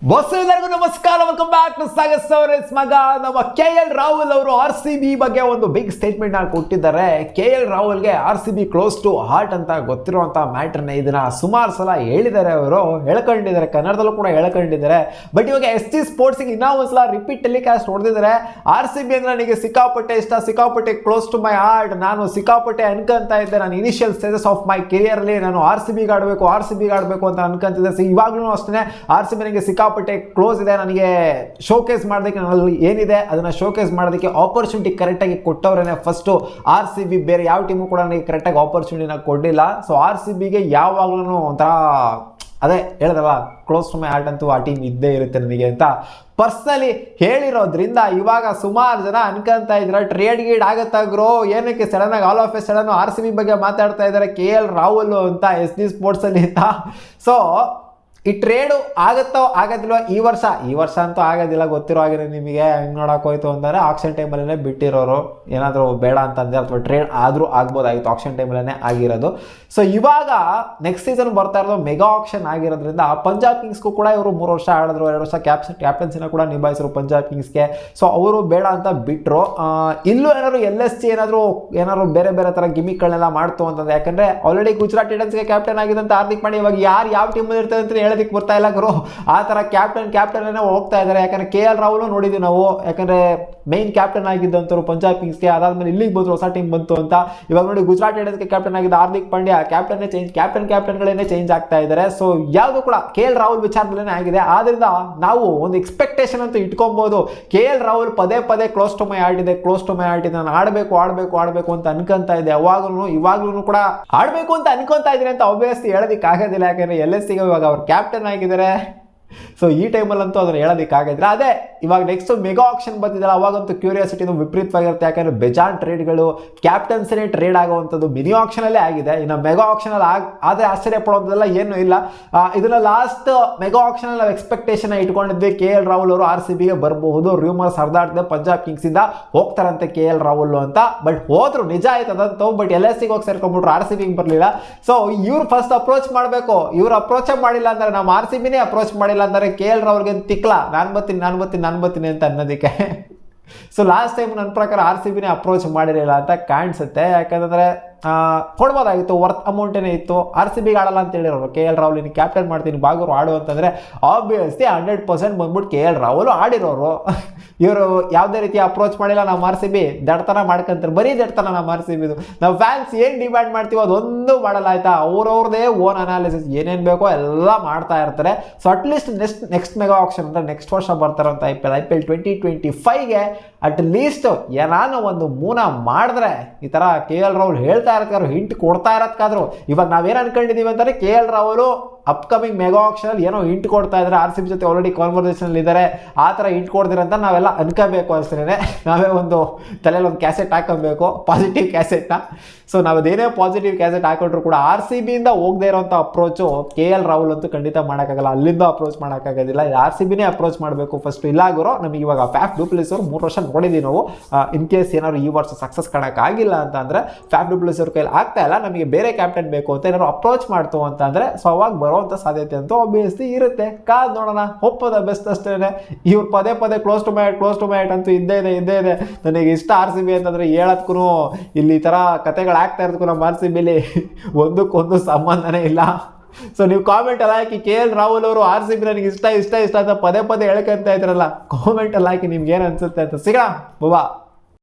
Bus ಎಲ್ಲರಿಗೂ ನಮಸ್ಕಾರ, welcome back to ಸಾಗಸ್ ಅವರೇಸ್ ಮಗ. ನಮ್ಮ KL ರಾಹುಲ್ ಅವರು RCB ಬಗ್ಗೆ ಒಂದು ಬಿಗ್ ಸ್ಟೇಟ್ಮೆಂಟ್ ಕೊಟ್ಟಿದ್ದಾರೆ. KL ರಾಹುಲ್ಗೆ RCB ಕ್ಲೋಸ್ ಟು ಹಾರ್ಟ್ ಅಂತ ಗೊತ್ತಿರುವಂತ ಮ್ಯಾಟರ್ನ ಇದನ್ನ ಸುಮಾರು ಸಲ ಹೇಳಿದ್ದಾರೆ, ಅವರು ಹೇಳ್ಕೊಂಡಿದ್ದಾರೆ, ಕನ್ನಡದಲ್ಲೂ ಕೂಡ ಹೇಳ್ಕೊಂಡಿದ್ದಾರೆ. ಬಟ್ ಇವಾಗ ST ಸ್ಪೋರ್ಟ್ಸ್ ಇನ್ನೂ ಒಂದ್ಸಲ ರಿಪೀಟ್ ಟೆಲಿಕಾಸ್ಟ್ ಹೊಡೆದಿದ್ದಾರೆ. RCB ಅಂದ್ರೆ ನನಗೆ ಸಿಕ್ಕಾಪಟ್ಟೆ ಇಷ್ಟ, ಸಿಕ್ಕಾಪಟ್ಟೆ ಕ್ಲೋಸ್ ಟು ಮೈ ಹಾರ್ಟ್, ನಾನು ಸಿಕ್ಕಾಪಟ್ಟೆ ಅನ್ಕೊಂತ ಇದ್ದೆ. ನಾನು initial stages of my career ಅಲ್ಲಿ ನಾನು RCB ಆಡಬೇಕು ಅಂತ ಅನ್ಕೊಂತಿದ್ದೆ. ಇವಾಗ್ಲೂ ಅಷ್ಟೇ RCB ನನಗೆ ಸಿಕ್ಕಾಪಟ್ಟೆ ಕ್ಲೋಸ್ ಇದೆ. ನನಗೆ ಶೋಕೇಸ್ ಮಾಡೋದಕ್ಕೆ ನನ್ನಲ್ಲಿ ಏನಿದೆ ಅದನ್ನ ಶೋಕೇಸ್ ಮಾಡೋದಕ್ಕೆ ಆಪರ್ಚುನಿಟಿ ಕರೆಕ್ಟಾಗಿ ಕೊಟ್ಟವ್ರೇನೆ ಫಸ್ಟು RCB. ಬೇರೆ ಯಾವ ಟೀಮು ಕೂಡ ನನಗೆ ಕರೆಕ್ಟಾಗಿ ಆಪರ್ಚುನಿಟಿನ ಕೊಡಲಿಲ್ಲ. ಸೊ RCBಗೆ ಯಾವಾಗ್ಲೂ ಒಂಥರ ಅದೇ ಹೇಳಿದಲ್ಲ, ಕ್ಲೋಸ್ ಟು ಮೈ ಹಾರ್ಟ್ ಅಂತೂ ಆ ಟೀಮ್ ಇದ್ದೇ ಇರುತ್ತೆ ನನಗೆ ಅಂತ ಪರ್ಸನಲಿ ಹೇಳಿರೋದ್ರಿಂದ ಇವಾಗ ಸುಮಾರು ಜನ ಅನ್ಕೊಂತ ಇದ್ರೆ ಟ್ರೇಡ್ ಗೀಡ್ ಆಗತ್ತಾ ಗ್ರೋ, ಏನಕ್ಕೆ ಸಡನ್ ಆಗಿ all of A sudden RCB ಬಗ್ಗೆ ಮಾತಾಡ್ತಾ ಇದ್ದಾರೆ KL ರಾಹುಲ್ ಅಂತ ST ಸ್ಪೋರ್ಟ್ಸ್ ಅಲ್ಲಿ ಅಂತ. ಸೊ ಈ ಟ್ರೇಡು ಆಗುತ್ತೋ ಆಗೋದಿಲ್ವ ಈ ವರ್ಷ ಅಂತೂ ಆಗೋದಿಲ್ಲ, ಗೊತ್ತಿರೋ ಹಾಗೆ ನಿಮಗೆ. ಹೆಂಗೆ ನೋಡೋಕೆ ಹೋಯ್ತು ಅಂದರೆ ಆಕ್ಷನ್ ಟೈಮಲ್ಲೇ ಬಿಟ್ಟಿರೋರು, ಏನಾದರೂ ಬೇಡ ಅಂತಂದರೆ ಅಥವಾ ಟ್ರೇಡ್ ಆದರೂ ಆಗ್ಬೋದಾಗಿತ್ತು, ಆಕ್ಷನ್ ಟೈಮಲ್ಲೇ ಆಗಿರೋದು. ಸೊ ಇವಾಗ ನೆಕ್ಸ್ಟ್ ಸೀಸನ್ ಬರ್ತಾ ಇರೋದು ಮೆಗಾ ಆಕ್ಷನ್ ಆಗಿರೋದ್ರಿಂದ ಪಂಜಾಬ್ ಕಿಂಗ್ಸ್ಗೂ ಕೂಡ ಇವರು 3 ವರ್ಷ ಆಡಿದ್ರು, 2 ವರ್ಷ ಕ್ಯಾಪ್ಟನ್ಸಿನ ಕೂಡ ನಿಭಾಯಿಸಿದ್ರು ಪಂಜಾಬ್ ಕಿಂಗ್ಸ್ಗೆ. ಸೊ ಅವರು ಬೇಡ ಅಂತ ಬಿಟ್ಟರು. ಇಲ್ಲೂ ಏನಾದ್ರು LSG ಏನಾದ್ರು ಬೇರೆ ಬೇರೆ ಥರ ಗಿಮಿಕ್ಗಳನ್ನೆಲ್ಲ ಮಾಡ್ತು ಅಂತಂದ್ರೆ, ಯಾಕಂದರೆ ಆಲ್ರೆಡಿ ಗುಜರಾತ್ ಟೈಟನ್ಸ್ಗೆ ಕ್ಯಾಪ್ಟನ್ ಆಗಿದ್ದಂತ ಹಾರ್ದಿಕ್ ಪಾಂಡ್ಯ ಇವಾಗ ಯಾವ ಟೀಮಲ್ಲಿ ಇರ್ತದೆ ಅಂತ ಹೇಳೋದಕ್ಕೆ ಬರ್ತಾ ಇಲ್ಲ ಗುರು. ಆ ಥರ ಕ್ಯಾಪ್ಟನ್ ಹೋಗ್ತಾ ಇದ್ದಾರೆ. ಯಾಕಂದ್ರೆ KL ರಾಹುಲ್ ನೋಡಿದ್ವಿ ನಾವು, ಯಾಕಂದ್ರೆ ಮೈನ್ ಕ್ಯಾಪ್ಟನ್ ಆಗಿದ್ದಂಥವ್ರು ಪಂಜಾಬ್ ಕಿಂಗ್ಸ್ಗೆ, ಅದಾದ್ಮೇಲೆ ಇಲ್ಲಿಗೆ ಬಂದ್ರು, ಹೊಸ ಟೀಮ್ ಬಂತು ಅಂತ. ಇವಾಗ ನೋಡಿ ಗುಜರಾತ್ ಟೈಟನ್ಸ್ಗೆ ಕ್ಯಾಪ್ಟನ್ ಆಗಿದ್ದ ಹಾರ್ದಿಕ್ ಪಾಂಡ್ಯ ಕ್ಯಾಪ್ಟನ್ಗಳೇನೆ ಚೇಂಜ್ ಆಗ್ತಾ ಇದ್ದಾರೆ. ಸೊ ಯಾವುದು ಕೂಡ KL ರಾಹುಲ್ ವಿಚಾರದಲ್ಲೇ ಆಗಿದೆ. ಆದ್ರಿಂದ ನಾವು ಒಂದು ಎಕ್ಸ್ಪೆಕ್ಟೇಷನ್ ಅಂತೂ ಇಟ್ಕೊಬಹುದು. KL ರಾಹುಲ್ ಪದೇ ಕ್ಲೋಸ್ ಟು ಮೈ ಹಾರ್ಟ್ ಇದೆ, ನಾನು ಆಡಬೇಕು ಅಂತ ಅನ್ಕೊಂತ ಇದೆ. ಇವಾಗ್ಲೂ ಕೂಡ ಆಡಬೇಕು ಅಂತ ಅನ್ಕೊಂತ ಇದ್ದೀನಿ ಅಂತ ಆಬ್ವಿಯಸ್ಲಿ ಹೇಳೋದಕ್ಕೆ ಆಗೋದಿಲ್ಲ, ಯಾಕಂದ್ರೆ LSG ಇವಾಗ ಅವ್ರು ಕ್ಯಾಪ್ಟನ್ ಆಗಿದ್ದಾರೆ. ಸೊ ಈ ಟೈಮಲ್ಲಂತೂ ಅದನ್ನು ಹೇಳೋದಕ್ಕಾಗಿದ್ರೆ ಅದೇ ಇವಾಗ ನೆಕ್ಸ್ಟ್ ಮೆಗಾ ಆಕ್ಷನ್ ಬಂದಿದ್ದಲ್ಲ, ಅವಾಗಂತೂ ಕ್ಯೂರಿಯಾಸಿಟಿನೂ ವಿಪರೀತವಾಗಿರುತ್ತೆ. ಯಾಕಂದರೆ ಬೇಜಾನ್ ಟ್ರೇಡ್ಗಳು ಕ್ಯಾಪ್ಟನ್ಸೇ ಟ್ರೇಡ್ ಆಗುವಂಥದ್ದು ಮಿನಿ ಆಕ್ಷನಲ್ಲೇ ಆಗಿದೆ. ಇನ್ನು ಮೆಗಾ ಆಕ್ಷನಲ್ಲಿ ಆದರೆ ಆಶ್ಚರ್ಯ ಪಡೋದೆಲ್ಲ ಏನೂ ಇಲ್ಲ. ಇದನ್ನ ಲಾಸ್ಟ್ ಮೆಗಾ ಆಕ್ಷನಲ್ಲಿ ನಾವು ಎಕ್ಸ್ಪೆಕ್ಟೇಷನ್ ಇಟ್ಕೊಂಡಿದ್ವಿ, KL ರಾಹುಲ್ ಅವರು RCBಗೆ ಬರಬಹುದು. ರೂಮರ್ಸ್ ಹರಿದಾಡ್ತಿದೆ ಪಂಜಾಬ್ ಕಿಂಗ್ಸಿಂದ ಹೋಗ್ತಾರಂತೆ KL ರಾಹುಲ್ ಅಂತ. ಬಟ್ ಹೋದ್ರು, ನಿಜ ಆಯ್ತು ಅದಂತೂ. ಬಟ್ LSGಗೆ ಹೋಗಿ ಸೇರ್ಕೊಂಡ್ಬಿಟ್ರು, RCBಗೆ ಬರಲಿಲ್ಲ. ಸೊ ಇವ್ರು ಫಸ್ಟ್ ಅಪ್ರೋಚ್ ಮಾಡಬೇಕು. ಇವ್ರು ಅಪ್ರೋಚೇ ಮಾಡಿಲ್ಲ ಅಂದರೆ, ನಮ್ಮ RCBನೇ ಅಪ್ರೋಚ್ ಮಾಡಿಲ್ಲ ಅಂದರೆ KL ರಾಹುಲ್ಗೆ ತಿಕ್ಲ ನಾನು ಬರ್ತೀನಿ ಅಂತ ಅನ್ನೋದಕ್ಕೆ. ಸೊ ಲಾಸ್ಟ್ ಟೈಮ್ ನನ್ನ ಪ್ರಕಾರ RCBನೇ ಅಪ್ರೋಚ್ ಮಾಡಿರಲಿಲ್ಲ ಅಂತ ಕಾಣಿಸುತ್ತೆ. ಯಾಕಂದರೆ ಕೊಡ್ಬೋದಾಗಿತ್ತು, ವರ್ತ್ ಅಮೌಂಟೇನೇ ಇತ್ತು. RCBಗೆ ಆಡಲ್ಲ ಅಂತ ಹೇಳಿರೋರು, KL ರಾಹುಲ್ ನೀನು ಕ್ಯಾಪ್ಟನ್ ಮಾಡ್ತೀನಿ ಬಾಗೋರು ಆಡು ಅಂತಂದರೆ ಆಬ್ವಿಯಸ್ಲಿ 100% ಬಂದ್ಬಿಟ್ಟು KL ರಾಹುಲ್ ಆಡಿರೋರು. ಇವರು ಯಾವುದೇ ರೀತಿ ಅಪ್ರೋಚ್ ಮಾಡಿಲ್ಲ. ನಮ್ಮ RCB ದಡ್ತನ ಮಾಡ್ಕೊಂತಾರೆ, ಬರೀ ದಡ್ತನ ನಮ್ಮ RCBದು. ನಾವು ಫ್ಯಾನ್ಸ್ ಏನು ಡಿಮ್ಯಾಂಡ್ ಮಾಡ್ತೀವೋ ಅದೊಂದು ಮಾಡಲ್ಲ, ಆಯ್ತಾ. ಅವ್ರವ್ರದೇ ಓನ್ ಅನಾಲಿಸಿಸ್ ಏನೇನು ಬೇಕೋ ಎಲ್ಲ ಮಾಡ್ತಾ ಇರ್ತಾರೆ. So at least next mega auction ಅಂದರೆ ನೆಕ್ಸ್ಟ್ ವರ್ಷ ಬರ್ತಾರಂತ IPL 2025ಗೆ ಅಟ್ಲೀಸ್ಟ್ ಏನಾನು ಒಂದು ಮೂನ ಮಾಡಿದ್ರೆ, ಈ ಥರ KL ರಾಹುಲ್ ಹೇಳ್ತಾ ಇರತ್ಕಾದ್ರು, ಹಿಂಟ್ ಕೊಡ್ತಾ ಇರತ್ಕಾದ್ರು. ಇವಾಗ ನಾವೇನು ಅನ್ಕೊಂಡಿದೀವಿ ಅಂತಂದರೆ KL ರಾಹುಲ್ ಅಪ್ಕಮಿಂಗ್ ಮೆಗಾ ಆಕ್ಷನಲ್ಲಿ ಏನೋ ಹಿಂಟ್ ಕೊಡ್ತಾ ಇದ್ದಾರೆ, RCB ಜೊತೆ ಆಲ್ರೆಡಿ ಕಾನ್ವರ್ಸೇಷನ್ ಇದ್ದಾರೆ. ಆ ಥರ ಹಿಂಟ್ ಕೊಡ್ದಿರಂತ ನಾವೆಲ್ಲ ಅನ್ಕೋಬೇಕು ಅಷ್ಟೇ. ನಾವೇ ಒಂದು ತಲೆಯಲ್ಲಿ ಒಂದು ಕ್ಯಾಸೆಟ್ ಹಾಕೊಬೇಕು, ಪಾಸಿಟಿವ್ ಕ್ಯಾಸೆಟ್ನ. ಸೊ ನಾವದೇನೇ ಪಾಸಿಟಿವ್ ಕ್ಯಾಸೆಟ್ ಹಾಕೊಂಡ್ರು ಕೂಡ RCBಯಿಂದ ಹೋಗದೆ ಇರೋಂಥ ಅಪ್ರೋಚು KL ರಾಹುಲ್ ಅಂತೂ ಖಂಡಿತ ಮಾಡೋಕ್ಕಾಗಲ್ಲ, ಅಲ್ಲಿಂದ ಅಪ್ರೋಚ್ ಮಾಡೋಕ್ಕಾಗೋದಿಲ್ಲ. RCBನೇ ಅಪ್ರೋಚ್ ಮಾಡಬೇಕು ಫಸ್ಟ್. ಇಲ್ಲಾಗಿರೋ ನಮಗೆ ಇವಾಗ ಫ್ಯಾಫ್ ಡು ಪ್ಲೆಸಿಸ್ ಅವರು 3 ವರ್ಷ ನೋಡಿದ್ದೀವಿ ನಾವು. ಇನ್ ಕೇಸ್ ಏನಾದ್ರು ಈ ವರ್ಷ ಸಕ್ಸಸ್ ಕಾಣೋಕ್ಕಾಗಿಲ್ಲ ಅಂತಂದರೆ, ಫ್ಯಾಫ್ ಡು ಪ್ಲೆಸಿಸ್ ಅವ್ರ ಕೈಲಿ ಆಗ್ತಾ ಇಲ್ಲ, ನಮಗೆ ಬೇರೆ ಕ್ಯಾಪ್ಟನ್ ಬೇಕು ಅಂತ ಏನಾದ್ರು ಅಪ್ರೋಚ್ ಮಾಡ್ತು ಅಂತಂದರೆ, ಸೊ ಅವಾಗ ಬರೋವಂಥ ಸಾಧ್ಯತೆ ಅಂತೂ ಆಬ್ವಿಯಸ್ಲಿ ಇರುತ್ತೆ. ಕಾದ್ ನೋಡೋಣ, ಹೋಪ್ ದ ಬೆಸ್ಟ್ ಅಷ್ಟೇ. ಇವ್ರು ಪದೇ ಕ್ಲೋಸ್ ಟು ಮೈ ಹಾರ್ಟ್ ಅಂತೂ ಇದ್ದೇ ಇದೆ. ನನಗೆ ಇಷ್ಟ RCB ಅಂತಂದರೆ ಹೇಳೋದಕ್ಕೂ ಇಲ್ಲಿ ಈ ಥರ ಕತೆಗಳು ಆಗ್ತಾ ಇರೋದಕ್ಕೂ ನಮ್ಮ RCBಲಿ ಒಂದಕ್ಕೊಂದು ಸಂಬಂಧನೇ ಇಲ್ಲ. ಸೊ ನೀವು ಕಾಮೆಂಟಲ್ಲಿ ಹಾಕಿ, KL ರಾಹುಲ್ ಅವರು RCB ನನಗೆ ಇಷ್ಟ ಅಂತ ಪದೇ ಹೇಳ್ಕೊಂತ ಇದ್ರಲ್ಲ, ಕಾಮೆಂಟಲ್ಲಿ ಹಾಕಿ ನಿಮ್ಗೆ ಏನು ಅನ್ಸುತ್ತೆ ಅಂತ. ಸಿಗೋಣ, ಬಾ.